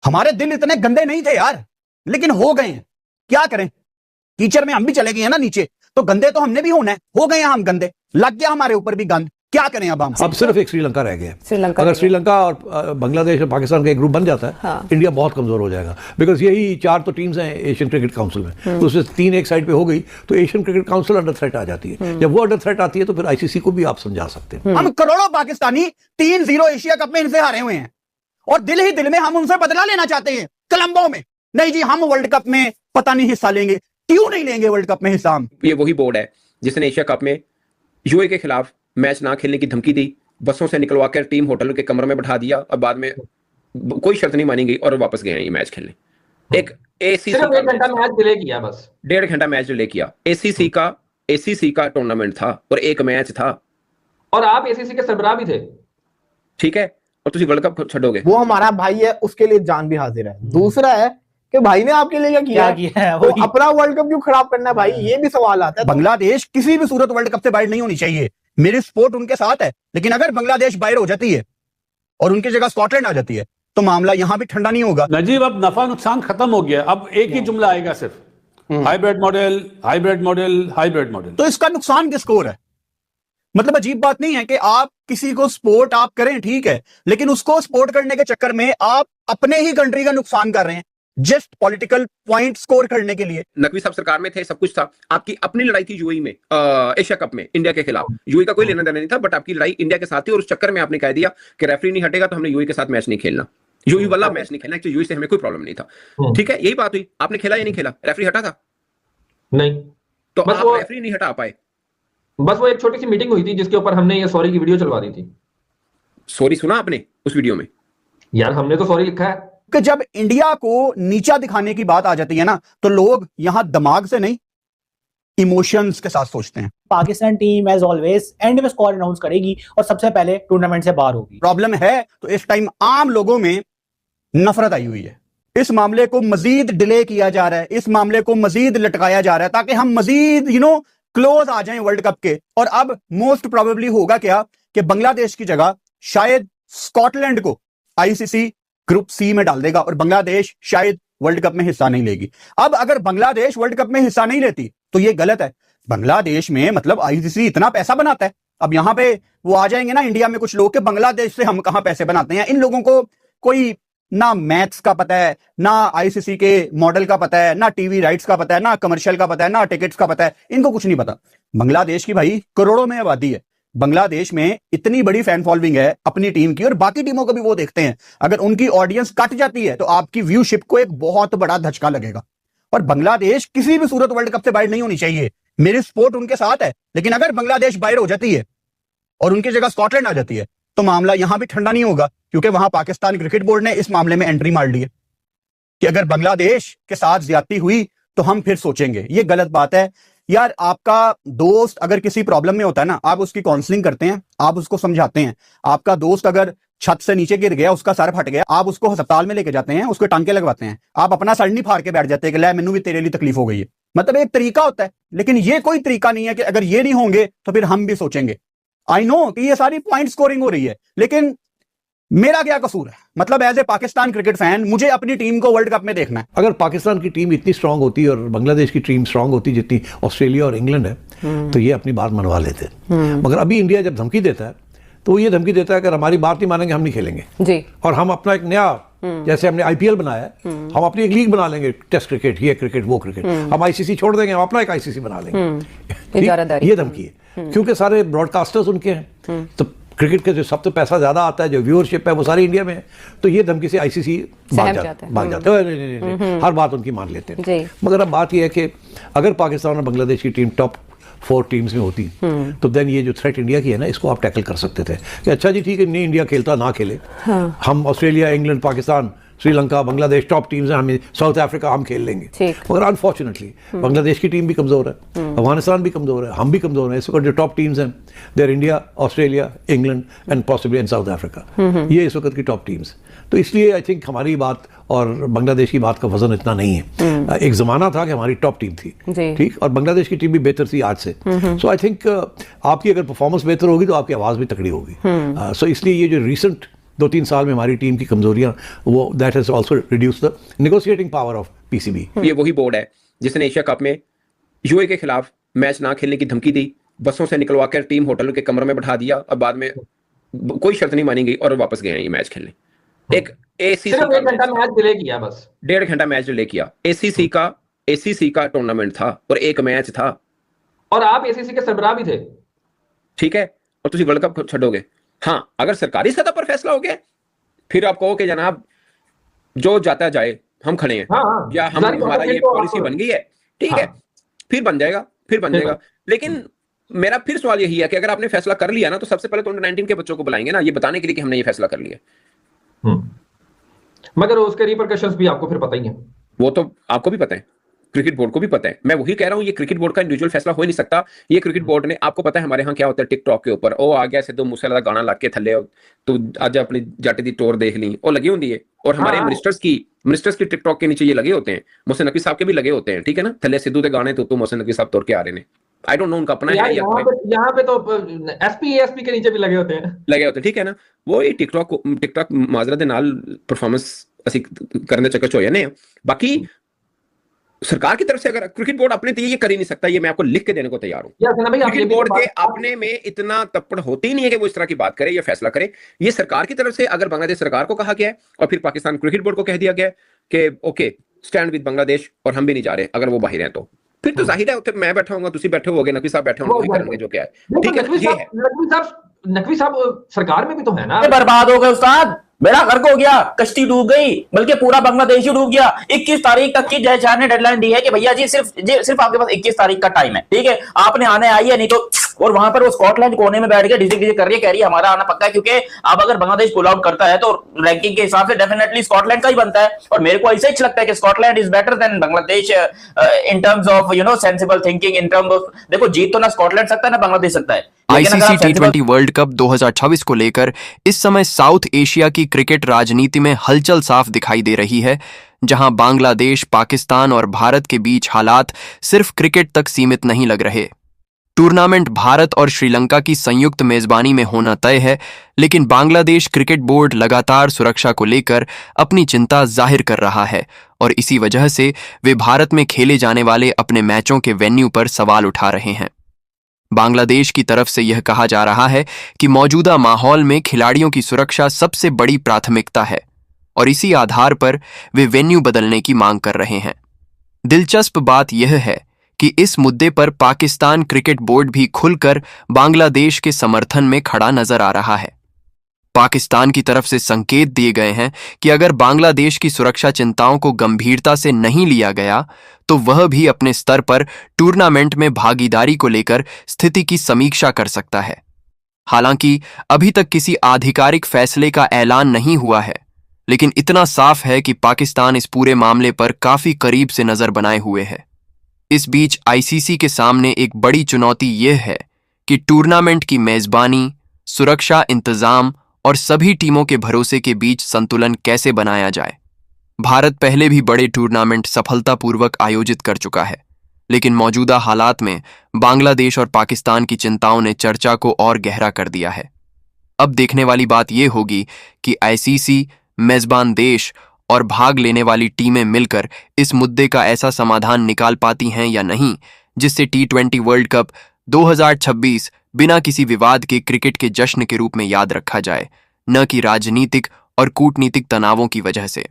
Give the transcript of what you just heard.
हमारे दिल इतने गंदे नहीं थे यार, लेकिन हो गए हैं, क्या करें। कीचड़ में हम भी चले गए हैं ना नीचे, तो गंदे तो हमने भी होना है, हो गए हैं हम गंदे, लग गया हमारे ऊपर भी गंद, क्या करें अब हम। अब सिर्फ एक श्रीलंका रह गया। श्रीलंका अगर श्रीलंका और बांग्लादेश और पाकिस्तान का एक ग्रुप बन जाता है, हाँ। इंडिया बहुत कमजोर हो जाएगा। बिकॉज यही 4 तो टीम्स हैं एशियन क्रिकेट काउंसिल में, तो उससे 3 एक साइड पे हो गई तो Asian Cricket Council under threat आ जाती है। जब वो अंडर थ्रेट आती है तो फिर आईसीसी को भी आप समझा सकते हैं। हम करोड़ों पाकिस्तानी 3-0 एशिया कप में इनसे हारे हुए हैं, और दिल ही दिल में हम उनसे बदला लेना चाहते हैं कोलंबो में। नहीं जी, हम वर्ल्ड कप में पता नहीं हिस्सा लेंगे, क्यों नहीं लेंगे वर्ल्ड कप में हिस्सा हम। ये वही बोर्ड है जिसने एशिया कप में यूए के खिलाफ मैच ना खेलने की धमकी दी, बसों से निकलवा कर टीम होटल के कमरे में बैठा दिया और बाद में कोई शर्त नहीं मानी गई और वापस गए हैं ये मैच खेलने। एक एसीसी सिर्फ 1 घंटा मैच डिले किया, बस 1.5 घंटा मैच डिले किया। एसीसी का टूर्नामेंट था और एक मैच था, और आप एसीसी के सरबराह भी थे, ठीक है, और तुम वर्ल्ड कप छोड़ोगे। वो हमारा भाई है, उसके लिए जान भी हाजिर है। दूसरा है कि भाई ने आपके लिए क्या किया है, वो अपना वर्ल्ड कप क्यों खराब करना है भाई, ये भी सवाल आता है। बांग्लादेश किसी भी सूरत वर्ल्ड कप से बाहर नहीं होनी चाहिए, मेरी सपोर्ट उनके साथ है, लेकिन अगर बांग्लादेश बाहर हो जाती है और उनकी जगह स्कॉटलैंड आ जाती है तो मामला यहां भी ठंडा नहीं होगा। नजीब, अब नफा नुकसान खत्म हो गया, अब एक ही जुमला आएगा सिर्फ, hybrid model, hybrid model, hybrid model. तो इसका नुकसान किसको हो रहा है? मतलब अजीब बात नहीं है कि आप किसी को सपोर्ट आप करें, ठीक है, लेकिन उसको सपोर्ट करने के चक्कर में आप अपने ही कंट्री का नुकसान कर रहे हैं, जस्ट पॉलिटिकल पॉइंट स्कोर करने के लिए। नकवी साहब सरकार में थे, सब कुछ था, आपकी अपनी लड़ाई थी यूएई में एशिया कप में इंडिया के खिलाफ। यूएई का कोई लेना देना नहीं था, बट आपकी लड़ाई इंडिया के साथ थी और उस चक्कर में आपने कह दिया कि रेफरी नहीं हटेगा तो हमने यूएई के साथ मैच नहीं खेलना, यूएई वाला मैच नहीं खेलना। एक्चुअली यूएई से हमें कोई प्रॉब्लम नहीं था, ठीक है, यही बात हुई। आपने खेला या नहीं खेला? रेफरी हटा था? नहीं, तो बस आप वो रेफरी नहीं हटा पाए। बस वो एक छोटी सी मीटिंग हुई थी जिसके ऊपर हमने ये सॉरी की वीडियो चलवा दी थी। सॉरी सुना आपने उस वीडियो में? यार हमने तो सॉरी लिखा है कि जब इंडिया को नीचा दिखाने की बात आ जाती है ना, तो लोग यहां दिमाग से नहीं इमोशंस के साथ सोचते हैं। Pakistan team as always end में स्कोर अनाउंस करेगी और सबसे पहले टूर्नामेंट से बाहर होगी। प्रॉब्लम है तो इस टाइम आम लोगों में नफरत आई हुई है, इस मामले को मजीद डिले किया जा रहा है, इस मामले को मजीद लटकाया जा रहा है ताकि हम मजीद क्लोज आ जाएं वर्ल्ड कप के। और अब मोस्ट प्रोबेबली होगा क्या कि बांग्लादेश की जगह शायद स्कॉटलैंड को आईसीसी ग्रुप सी में डाल देगा और बांग्लादेश शायद वर्ल्ड कप में हिस्सा नहीं लेगी। अब अगर बांग्लादेश वर्ल्ड कप में हिस्सा नहीं लेती तो ये गलत है। बांग्लादेश में मतलब आईसीसी इतना पैसा बनाता है, अब यहां पे वो आ जाएंगे ना इंडिया में कुछ लोग के बांग्लादेश से हम कहां पैसे बनाते हैं। इन लोगों को कोई ना मैथ्स का पता है, ना आईसीसी के मॉडल का पता है, ना टीवी राइट्स का पता है, ना कमर्शियल का पता है, ना टिकट्स का पता है, इनको कुछ नहीं पता। बांग्लादेश की भाई करोड़ों में आबादी है, बांग्लादेश में इतनी बड़ी फैन फॉलोइंग है अपनी टीम की, और बाकी टीमों को भी वो देखते हैं। अगर उनकी ऑडियंस कट जाती है तो आपकी व्यूशिप को एक बहुत बड़ा धचका लगेगा। और बांग्लादेश किसी भी सूरत वर्ल्ड कप से बाहर नहीं होनी चाहिए, मेरी सपोर्ट उनके साथ है, लेकिन अगर बांग्लादेश बाहर हो जाती है और उनकी जगह स्कॉटलैंड आ जाती है तो मामला यहां भी ठंडा नहीं होगा, क्योंकि वहां पाकिस्तान क्रिकेट बोर्ड ने इस मामले में एंट्री मार ली है कि अगर बांग्लादेश के साथ ज्यादती हुई तो हम फिर सोचेंगे। ये गलत बात है यार। आपका दोस्त अगर किसी प्रॉब्लम में होता है ना, आप उसकी काउंसलिंग करते हैं, आप उसको समझाते हैं। आपका दोस्त अगर छत से नीचे गिर गया, उसका सर फट गया, आप उसको अस्पताल में लेके जाते हैं, उसको टांके लगवाते हैं। आप अपना सर नहीं फाड़ के बैठ जाते कि ले मैनू भी तेरे लिए तकलीफ हो गई है। मतलब एक तरीका होता है, लेकिन ये कोई तरीका नहीं है कि अगर ये नहीं होंगे तो फिर हम भी सोचेंगे। आई नो कि ये सारी पॉइंट स्कोरिंग हो रही है, लेकिन मेरा क्या कसूर है? मतलब as a Pakistan cricket fan मुझे अपनी टीम को वर्ल्ड कप में देखना है। अगर पाकिस्तान की टीम इतनी स्ट्रांग होती और बांग्लादेश की टीम स्ट्रांग होती जितनी ऑस्ट्रेलिया और इंग्लैंड है तो ये अपनी बात मनवा लेते। मगर अभी इंडिया जब धमकी देता है तो वो ये धमकी देता है अगर हमारी बात नहीं मानेंगे हम नहीं खेलेंगे जी। और हम अपना एक नया जैसे हमने आईपीएल बनाया है, हम अपनी एक लीग बना लेंगे, टेस्ट क्रिकेट, ये क्रिकेट, वो क्रिकेट, हम आईसीसी छोड़ देंगे, हम अपना एक आईसीसी बना लेंगे। ये धमकी है क्योंकि सारे ब्रॉडकास्टर्स उनके हैं, तो क्रिकेट के जो सबसे पैसा ज्यादा आता है, जो व्यूअरशिप है, वो सारी इंडिया में है। तो ये धमकी से आईसीसी भाग जाते हैं, हर बात उनकी मान लेते हैं। मगर अब बात यह है कि अगर पाकिस्तान और बांग्लादेश की टीम टॉप 4 टीम्स में होती तो देन ये जो थ्रेट इंडिया की है ना, इसको आप टैकल कर सकते थे कि अच्छा जी ठीक है, नहीं इंडिया खेलता ना खेले, हम Australia, England, Pakistan, Sri Lanka, Bangladesh top teams हैं, हमें साउथ अफ्रीका हम खेल लेंगे। मगर अनफॉर्चुनेटली बांग्लादेश की टीम भी कमज़ोर है, अफगानिस्तान भी कमज़ोर है, हम भी कमज़ोर हैं। इस वक्त जो टॉप टीम्स हैं they're India, Australia, England and possibly and South Africa, ये इस वक्त की टॉप टीम्स। तो इसलिए आई थिंक हमारी बात और बांग्लादेश की बात का वजन इतना नहीं है। एक ज़माना था कि हमारी टॉप टीम थी, ठीक, और बांग्लादेश की टीम भी बेहतर थी आज से। सो आई थिंक आपकी अगर परफॉर्मेंस बेहतर होगी तो आपकी आवाज़ भी तकड़ी होगी। सो इसलिए ये जो रिसेंट 2-3 साल में हमारी टीम की कमजोरियां, वो that has also reduce the negotiating power of PCB. ये वही बोर्ड है जिसने एशिया कप में यूएई के खिलाफ मैच ना खेलने की धमकी दी, बसों से निकलवा कर टीम होटल के कमरों में बैठा दिया और बाद में कोई शर्त नहीं मानी गई और वापस गए ये मैच खेलने। एक एसीसी सिर्फ 1 घंटा मैच डिले किया, बस 1.5 घंटा मैच डिले किया। एसीसी का टूर्नामेंट था और एक मैच था, और आप एसीसी के सरबराह भी थे, ठीक है, और तुम वर्ल्ड कप छोड़ोगे। हाँ, अगर सरकारी सतह पर फैसला हो गया फिर आप कहो कि जनाब जो जाता जाए, हम खड़े हैं। हाँ, या हम हमारा ये पॉलिसी बन गई है, ठीक है, फिर बन जाएगा। लेकिन मेरा फिर सवाल यही है कि अगर आपने फैसला कर लिया ना, तो सबसे पहले तो अंडर 19 के बच्चों को बुलाएंगे ना, ये बताने के लिए कि हमने ये फैसला कर लिया। मगर उसके रिपरकशंस भी आपको फिर पता ही है। वो तो आपको भी पता है, क्रिकेट बोर्ड को भी पता है। मैं वही कह रहा हूं, ये क्रिकेट बोर्ड का इंडिविजुअल फैसला हो ही नहीं सकता। ये क्रिकेट बोर्ड ने, आपको पता है हमारे यहाँ क्या होता है टिकटॉक के ऊपर, ओ आ गया सिद्धू मूसेवाला गाना ला के थल्ले, तो आज अपनी जट दी टोर देख ली, वो लगी होती है। और हमारे मिनिस्टर्स की टिकटॉक के नीचे ये लगे होते हैं, मोहसिन नकवी साहब के भी लगे होते हैं, ठीक है ना, थल्ले सिद्धू के गाने तो मोहसिन नकवी साहब तोड़ के आ रहे हैं। आई डोंट नो उनका अपना है यहाँ पे तो एसपी के नीचे भी लगे होते हैं, ठीक है ना। वो ये टिकटॉक माजरत नाल परफॉर्मेंस ਅਸੀਂ ਕਰਨ ਦੇ ਚੱਕਰ ਚ ਹੋ ਜਾਂਦੇ ਆ। बाकी सरकार की तरफ से अगर क्रिकेट बोर्ड अपने तो ये कर ही नहीं सकता, ये मैं आपको लिख के देने को तैयार हूँ। क्रिकेट बोर्ड के अपने में इतना तप्पड़ होती ही नहीं है कि वो इस तरह की बात करे या फैसला करे। ये सरकार की तरफ से अगर बांग्लादेश सरकार को कहा गया है और फिर पाकिस्तान क्रिकेट बोर्ड को कह दिया गया कि ओके स्टैंड विद बांग्लादेश और हम भी नहीं जा रहे, अगर वो बाहर हैं तो फिर तो जाहिर है मैं बैठा हूँ, तुम बैठे होगे, नकवी साहब बैठे होंगे, करेंगे जो क्या है, ठीक है। नकवी साहब सरकार में भी तो है ना। बर्बाद हो गए उस्ताद, मेरा घर को हो गया, कश्ती डूब गई, बल्कि पूरा बांग्लादेश ही डूब गया। 21 तारीख तक की जय शाह ने डेडलाइन दी है कि भैया जी सिर्फ आपके पास 21 तारीख का टाइम है, ठीक है, आपने आने आई है, नहीं तो। और वहां पर वो स्कॉटलैंड कोने में बैठ के डिजिट कर रही है, कह रही है हमारा आना पक्का है, क्योंकि अब अगर बांग्लादेश पुल आउट करता है तो रैंकिंग के हिसाब से डेफिनेटली स्कॉटलैंड का ही बनता है। और मेरे को ऐसा ही लगता है कि Scotland is better than Bangladesh in terms of sensible thinking, in terms of, देखो जीत तो ना स्कॉटलैंड सकता है ना बांग्लादेश सकता है। आईसीसी टी20 वर्ल्ड कप 2026 को लेकर इस समय साउथ एशिया की क्रिकेट राजनीति में हलचल साफ दिखाई दे रही है, जहां बांग्लादेश, पाकिस्तान और भारत के बीच हालात सिर्फ क्रिकेट तक सीमित नहीं लग रहे। टूर्नामेंट भारत और श्रीलंका की संयुक्त मेजबानी में होना तय है, लेकिन बांग्लादेश क्रिकेट बोर्ड लगातार सुरक्षा को लेकर अपनी चिंता जाहिर कर रहा है और इसी वजह से वे भारत में खेले जाने वाले अपने मैचों के वेन्यू पर सवाल उठा रहे हैं। बांग्लादेश की तरफ से यह कहा जा रहा है कि मौजूदा माहौल में खिलाड़ियों की सुरक्षा सबसे बड़ी प्राथमिकता है और इसी आधार पर वे वेन्यू बदलने की मांग कर रहे हैं। दिलचस्प बात यह है कि इस मुद्दे पर पाकिस्तान क्रिकेट बोर्ड भी खुलकर बांग्लादेश के समर्थन में खड़ा नजर आ रहा है। पाकिस्तान की तरफ से संकेत दिए गए हैं कि अगर बांग्लादेश की सुरक्षा चिंताओं को गंभीरता से नहीं लिया गया तो वह भी अपने स्तर पर टूर्नामेंट में भागीदारी को लेकर स्थिति की समीक्षा कर सकता है। हालांकि अभी तक किसी आधिकारिक फैसले का ऐलान नहीं हुआ है, लेकिन इतना साफ है कि पाकिस्तान इस पूरे मामले पर काफी करीब से नजर बनाए हुए है। इस बीच आईसीसी के सामने एक बड़ी चुनौती यह है कि टूर्नामेंट की मेजबानी, सुरक्षा इंतजाम और सभी टीमों के भरोसे के बीच संतुलन कैसे बनाया जाए। भारत पहले भी बड़े टूर्नामेंट सफलतापूर्वक आयोजित कर चुका है, लेकिन मौजूदा हालात में बांग्लादेश और पाकिस्तान की चिंताओं ने चर्चा को और गहरा कर दिया है। अब देखने वाली बात यह होगी कि आईसीसी, मेजबान देश और भाग लेने वाली टीमें मिलकर इस मुद्दे का ऐसा समाधान निकाल पाती हैं या नहीं, जिससे टी20 वर्ल्ड कप 2026 बिना किसी विवाद के क्रिकेट के जश्न के रूप में याद रखा जाए, न कि राजनीतिक और कूटनीतिक तनावों की वजह से।